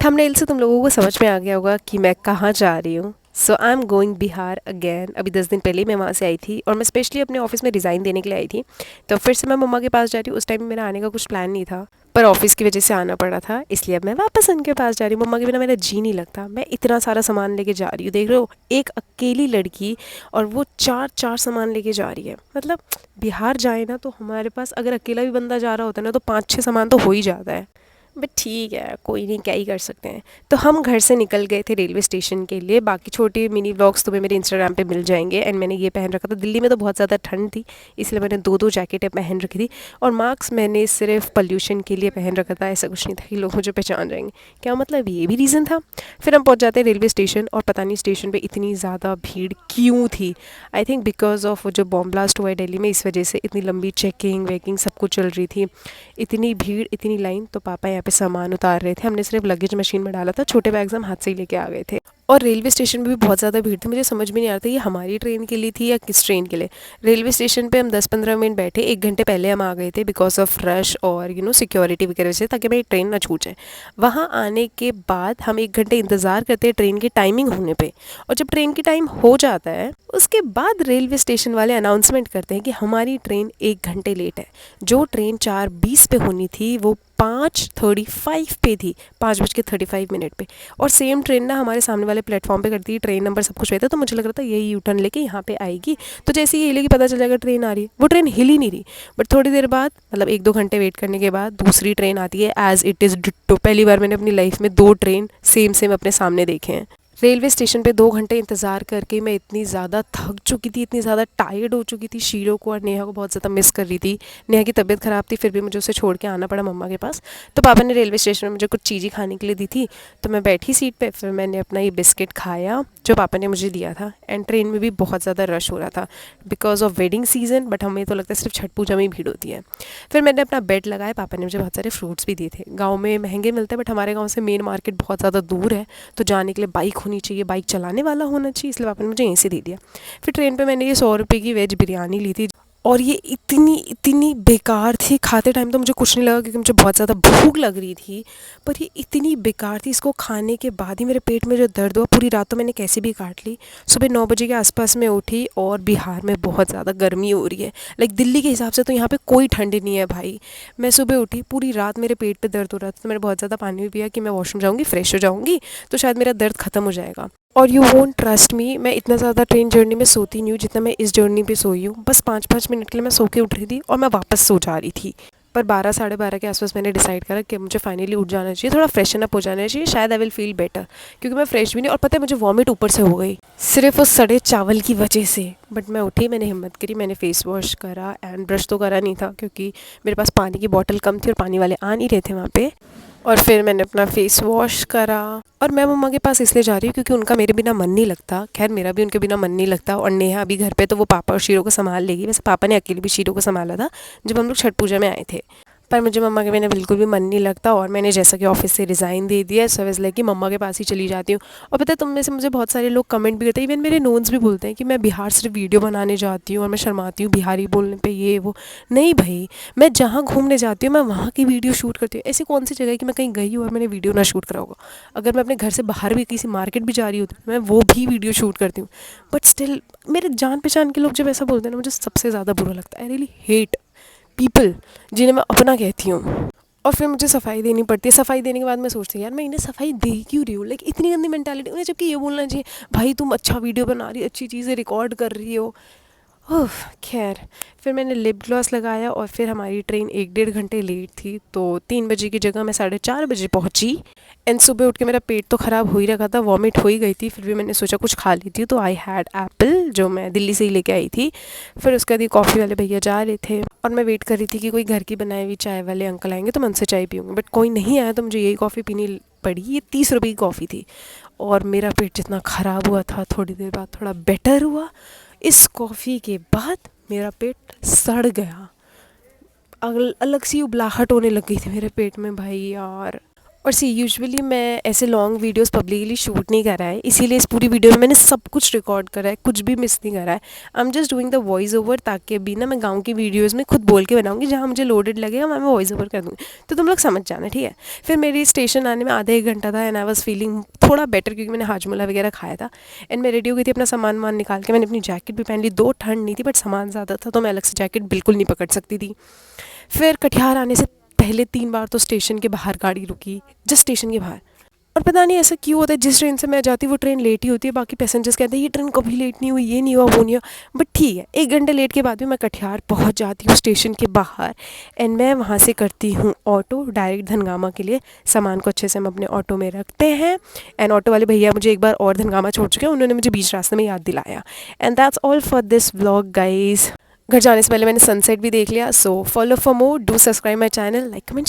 Thumbnail से तुम लोगों को समझ में आ गया होगा कि मैं कहाँ जा रही हूँ। So I am going Bihar again. अभी 10 दिन पहले ही मैं वहाँ से आई थी और मैं स्पेशली अपने ऑफिस में रिज़ाइन देने के लिए आई थी। तो फिर से मैं मम्मा के पास जा रही हूँ। उस टाइम मेरा आने का कुछ प्लान नहीं था, पर ऑफिस की वजह से आना पड़ा था, इसलिए अब मैं वापस उनके पास जा रही हूँ। मम्मा के बिना मेरा जी नहीं लगता। मैं इतना सारा सामान लेके जा रही हूँ, देख रहे हो, एक अकेली लड़की, और वो चार चार सामान लेके जा रही है। मतलब बिहार जाए ना तो हमारे पास अगर अकेला भी बंदा जा रहा होता है ना तो 5-6 सामान तो हो ही जाता है। बट ठीक है, कोई नहीं, क्या ही कर सकते हैं। तो हम घर से निकल गए थे रेलवे स्टेशन के लिए। बाकी छोटे मिनी व्लॉग्स तुम्हें मेरे इंस्टाग्राम पे मिल जाएंगे। एंड मैंने ये पहन रखा था, दिल्ली में तो बहुत ज़्यादा ठंड थी, इसलिए मैंने 2-2 जैकेटें पहन रखी थी। और मास्क मैंने सिर्फ पॉल्यूशन के लिए पहन रखा था, ऐसा कुछ नहीं था कि लोग मुझे पहचान जाएंगे। क्या मतलब, ये भी रीज़न था। फिर हम पहुंच जाते हैं रेलवे स्टेशन, और पता नहीं स्टेशन पे इतनी ज़्यादा भीड़ क्यों थी। आई थिंक बिकॉज ऑफ वो जो बॉम्ब ब्लास्ट हुआ है दिल्ली में, इस वजह से इतनी लंबी चेकिंग वेकिंग सब कुछ चल रही थी। इतनी भीड़, इतनी लाइन। तो पापा यहाँ पे सामान उतार रहे थे, हमने सिर्फ लगेज मशीन में डाला था, छोटे बैग्स हम हाथ से ही लेके आ गए थे। और रेलवे स्टेशन पे भी बहुत ज़्यादा भीड़ थी। मुझे समझ में नहीं आ रहा था ये हमारी ट्रेन के लिए थी या किस ट्रेन के लिए। रेलवे स्टेशन पे हम 10-15 मिनट बैठे, 1 घंटे पहले हम आ गए थे बिकॉज ऑफ रश और सिक्योरिटी वगैरह से, ताकि मेरी ट्रेन ना छूट जाए। वहाँ आने के बाद हम 1 घंटे इंतज़ार करते हैं ट्रेन की टाइमिंग होने पे। और जब ट्रेन की टाइम हो जाता है, उसके बाद रेलवे स्टेशन वाले अनाउंसमेंट करते हैं कि हमारी ट्रेन 1 घंटे लेट है। जो ट्रेन 4:20 पे होनी थी वो 5:35 पे थी, 5:35 पे। और सेम ट्रेन ना हमारे सामने वाले प्लेटफॉर्म पे करती है, ट्रेन नंबर सब कुछ रहता है। तो मुझे लग रहा था यही यू टर्न लेके यहाँ पे आएगी, तो जैसे ही हिलेगी पता चल जाएगा ट्रेन आ रही है। वो ट्रेन हिल ही नहीं रही। बट थोड़ी देर बाद, मतलब 1-2 घंटे वेट करने के बाद, दूसरी ट्रेन आती है एज इट इज़ डिट्टो। पहली बार मैंने अपनी लाइफ में 2 ट्रेन सेम सेम अपने सामने देखे हैं। रेलवे स्टेशन पे 2 घंटे इंतज़ार करके मैं इतनी ज़्यादा थक चुकी थी, इतनी ज़्यादा टायर्ड हो चुकी थी। शीरो को और नेहा को बहुत ज़्यादा मिस कर रही थी। नेहा की तबीयत ख़राब थी, फिर भी मुझे उसे छोड़ के आना पड़ा मम्मा के पास। तो पापा ने रेलवे स्टेशन में मुझे कुछ चीज़ें खाने के लिए दी थी, तो मैं बैठी सीट पे। फिर मैंने अपना ये बिस्किट खाया जो पापा ने मुझे दिया था। एंड ट्रेन में भी बहुत ज़्यादा रश हो रहा था because of wedding season, but हमें तो लगता है सिर्फ छठ पूजा में ही भीड़ होती है। फिर मैंने अपना बेड लगाया, पापा ने मुझे बहुत सारे फ्रूट्स भी दिए थे। गाँव में महंगे मिलते हैं, बट हमारे गाँव से मेन मार्केट बहुत ज़्यादा दूर है, तो जाने के लिए बाइक होनी चाहिए, बाइक चलाने वाला होना चाहिए, इसलिए पापा ने मुझे यहीं से दे दिया। फिर ट्रेन पे मैंने ये 100 रुपये की वेज बिरयानी ली थी, और ये इतनी इतनी बेकार थी। खाते टाइम तो मुझे कुछ नहीं लगा क्योंकि मुझे बहुत ज़्यादा भूख लग रही थी, पर ये इतनी बेकार थी। इसको खाने के बाद ही मेरे पेट में जो दर्द हुआ, पूरी रात तो मैंने कैसे भी काट ली। सुबह 9 बजे के आसपास में उठी, और बिहार में बहुत ज़्यादा गर्मी हो रही है। लाइक दिल्ली के हिसाब से तो यहाँ पे कोई ठंड नहीं है भाई। मैं सुबह उठी, पूरी रात मेरे पेट पे दर्द हो रहा था, तो मैंने बहुत ज़्यादा पानी भी पिया कि मैं वॉशरूम जाऊँगी, फ्रेश हो जाऊँगी, तो शायद मेरा दर्द ख़त्म हो जाएगा। और यू वोंट ट्रस्ट मी, मैं इतना ज़्यादा ट्रेन जर्नी में सोती नहीं हूँ जितना मैं इस जर्नी पे सोई हूँ। बस 5-5 मिनट के लिए मैं सो के उठ रही थी और मैं वापस सो जा रही थी। पर 12-12:30 के आसपास मैंने डिसाइड करा कि मुझे फाइनली उठ जाना चाहिए, थोड़ा फ्रेशन अप हो जाना चाहिए, शायद आई विल फील बेटर। क्योंकि मैं फ्रेश भी नहीं, और पता है मुझे वॉमिट ऊपर से हो गई सिर्फ उस सड़े चावल की वजह से। बट मैं उठी, मैंने हिम्मत करी, मैंने फेस वॉश करा, एंड ब्रश तो करा नहीं था क्योंकि मेरे पास पानी की बॉटल कम थी और पानी वाले आ नहीं रहे थे वहाँ पे। और फिर मैंने अपना फेस वॉश करा। और मैं मम्मा के पास इसलिए जा रही हूँ क्योंकि उनका मेरे बिना मन नहीं लगता। खैर मेरा भी उनके बिना मन नहीं लगता। और नेहा अभी घर पे, तो वो पापा और शीरो को संभाल लेगी। वैसे पापा ने अकेले भी शीरो को संभाला था जब हम लोग छठ पूजा में आए थे। पर मुझे मम्मा के बिना बिल्कुल भी मन नहीं लगता, और मैंने जैसा कि ऑफिस से रिज़ाइन दे दिया, सो वाज लाइक कि मम्मा के पास ही चली जाती हूँ। और पता है, तुम में से मुझे बहुत सारे लोग कमेंट भी करते हैं, इवन मेरे नोन्स भी बोलते हैं कि मैं बिहार सिर्फ वीडियो बनाने जाती हूँ और मैं शर्माती हूँ बिहारी बोलने पे, ये वो। नहीं भाई, मैं जहाँ घूमने जाती हूँ मैं वहाँ की वीडियो शूट करती हूँ। ऐसी कौन सी जगह है कि मैं कहीं गई हूँ और मैंने वीडियो ना शूट करा होगा। अगर मैं अपने घर से बाहर भी किसी मार्केट भी जा रही होती हूँ, मैं वो भी वीडियो शूट करती हूँ। बट स्टिल मेरे जान पहचान के लोग जब ऐसा बोलते हैं ना, मुझे सबसे ज़्यादा बुरा लगता है। आई रियली हेट पीपल जिन्हें मैं अपना कहती हूँ। और फिर मुझे सफाई देनी पड़ती है। सफाई देने के बाद मैं सोचती हूँ यार, मैं इन्हें सफाई दे क्यों रही हूँ। लाइक इतनी गंदी मेंटालिटी उन्हें, जबकि ये बोलना चाहिए भाई तुम अच्छा वीडियो बना रही हो, अच्छी चीज़ें रिकॉर्ड कर रही हो। ओह खैर, फिर मैंने लिप ग्लॉस लगाया, और फिर हमारी ट्रेन 1-1.5 घंटे लेट थी, तो 3 बजे की जगह मैं 4:30 बजे पहुंची। एंड सुबह उठ के मेरा पेट तो ख़राब हो ही रखा था, वॉमिट हो ही गई थी, फिर भी मैंने सोचा कुछ खा ली थी, तो आई हैड एप्पल जो मैं दिल्ली से ही लेके आई थी। फिर उसके बाद ये कॉफ़ी वाले भैया जा रहे थे, और मैं वेट कर रही थी कि कोई घर की बनाई हुई चाय वाले अंकल आएंगे तो मैं उनसे चाय पीऊँगी। बट कोई नहीं आया, तो मुझे यही कॉफ़ी पीनी पड़ी। ये 30 रुपये की कॉफ़ी थी, और मेरा पेट जितना ख़राब हुआ था, थोड़ी देर बाद थोड़ा बेटर हुआ। इस कॉफ़ी के बाद मेरा पेट सड़ गया, अलग सी उबलाहट होने लग गई थी मेरे पेट में भाई यार। और सी यूजुअली मैं ऐसे लॉन्ग वीडियोस पब्लिकली शूट नहीं करा है, इसीलिए इस पूरी वीडियो में मैंने सब कुछ रिकॉर्ड करा है, कुछ भी मिस नहीं करा है। I am just doing the voice over, ताकि भी ना मैं गाँव की वीडियोस में खुद बोल के बनाऊंगी, जहाँ मुझे लोडेड लगेगा मैं वॉइस ओवर कर दूँगी, तो तुम लोग समझ जाना, ठीक है। फिर मेरी स्टेशन आने में आधा एक घंटा था एंड आई वॉज फीलिंग थोड़ा बेटर, क्योंकि मैंने हाजमोला वगैरह खाया था। एंड मैं रेडी हो गई थी, अपना सामान वामान निकाल के मैंने अपनी जैकेट भी पहन ली। दो ठंड नहीं थी बट सामान ज़्यादा था, तो मैं अलग से जैकेट बिल्कुल नहीं पकड़ सकती थी। फिर कटिहार आने से पहले 3 बार तो स्टेशन के बाहर गाड़ी रुकी, जस्ट स्टेशन के बाहर। और पता नहीं ऐसा क्यों होता है, जिस ट्रेन से मैं जाती हूँ वो ट्रेन लेट ही होती है, बाकी पैसेंजर्स कहते हैं ये ट्रेन कभी लेट नहीं हुई, ये नहीं हुआ, वो नहीं हुआ। बट ठीक है, 1 घंटे लेट के बाद भी मैं कटिहार पहुँच जाती हूँ स्टेशन के बाहर। एंड मैं वहाँ से करती हूँ ऑटो डायरेक्ट धनगामा के लिए। सामान को अच्छे से हम अपने ऑटो में रखते हैं। एंड ऑटो वाले भैया मुझे एक बार और धनगामा छोड़ चुके हैं, उन्होंने मुझे बीच रास्ते में याद दिलाया। And that's all for this vlog guys. घर जाने से पहले मैंने सनसेट भी देख लिया। So follow for more, do subscribe my channel, like comment.